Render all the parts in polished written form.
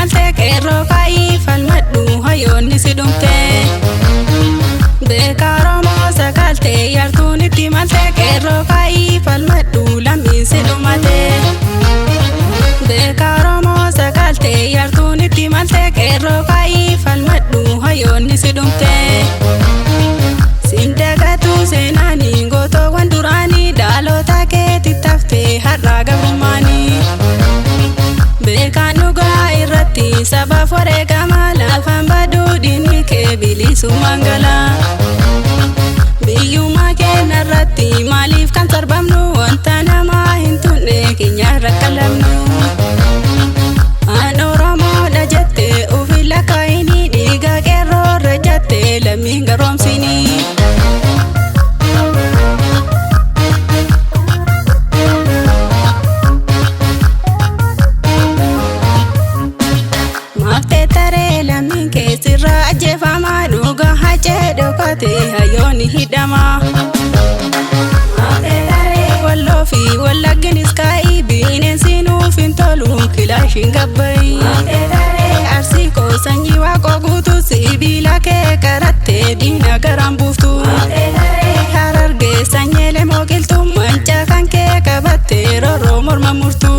malte qeerroo ka'ii falmadhu hayyoonni si dhumte. Beeka Oromoo sagaalte yartuun itti malte qeerroo ka'ii falmadhu lammiin si dhumate. Beeka Oromoo sagaalte yartuun itti malte qeerroo ka'ii falmadhu hayyoonni si dhumte. Sindagatu seenaanii gootoowwan duraanii dhaloota keetti taftee har'aa gabrummaanii. Beekaan dhugaa irratti sabaaf wareegama lafaan baduu diinni kee bilisummaan gala. Biyyummaa keenya irratti maaliif kan sarbamnu wanta namaa hin tunne keenya irra qalabnu. An Oromoodha jettee ofi lakkaa'inii dhiiga qeerroo irra jettee lammiin garoomsinii. Ajjeefamaa dhugaa hacee dhokatee hayyoonni hidhama. Walloo fi wallagginis kaa'ii bineensi nuuf hin tolu kilaashiin gabbayi. Arsii koo sanyii waaqoo guutuu sibiila kee qarattee diina garaan buuftu. Harargee sanyeelee mooqiltuu manca kan kee qabattee roorroo morma murtu.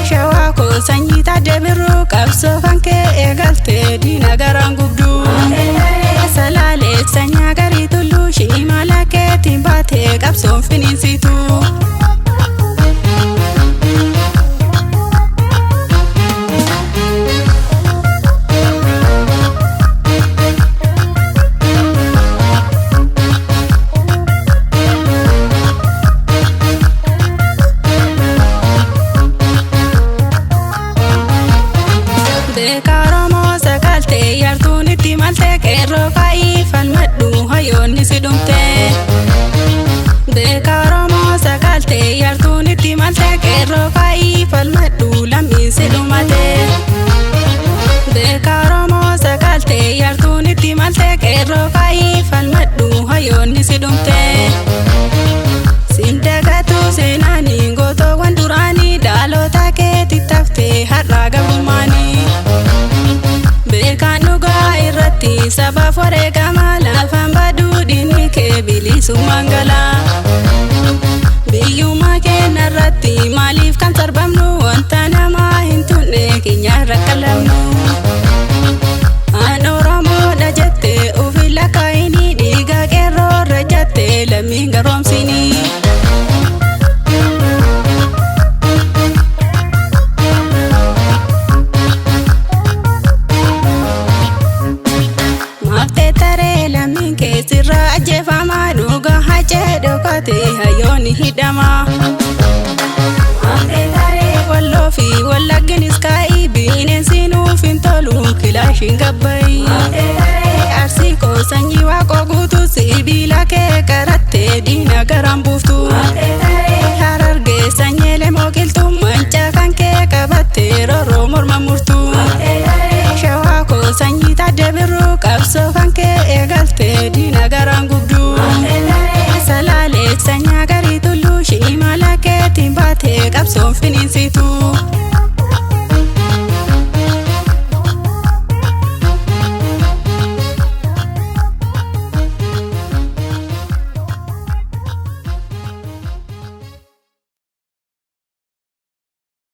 Shawaa koo sanyii taadee birruu qabsoo kan kee eegaltee diina garaan gubdu. Salaalee sanyaa garii tulluu shimala keetiin baatee qabsoon finiinsitu. Beeka Oromoo sagaalte yartuun itti malte qeerroo ka'ii falmadhu hayyoonni si dhumte. Beeka Oromoo sagaalte yartuun itti malte qeerroo ka'ii falmadhu lammiin si dhumate. Beeka Oromoo sagaalte yartuun itti malte qeerroo ka'ii falmadhu hayyoonni si dhumte. Sindagatu seenaanii gootoowwan duraanii dhaloota keetti taftee har'aa gabrummaanii. Beekaan dhugaa irratti sabaaf wareegama lafaan baduu diinni kee bilisummaan gala. Biyyummaa keenya irratti maaliif kan sarbamnu wanta namaa hin tunne keenya irra qalabnu. An Oromoodha jettee ofi lakkaa'inii dhiiga qeerroo irra jettee lammiin garoomsinii. Sirraa ajjeefamaa dhugaa hacee dhokatee hayyoonni hidhama. Walloo fi wallagginis kaa'ii bineensi nuuf hin tolu kilaashiin gabbayi. Arsii koo sanyii waaqoo guutuu sibiila kee qarattee diina garaan buuftu.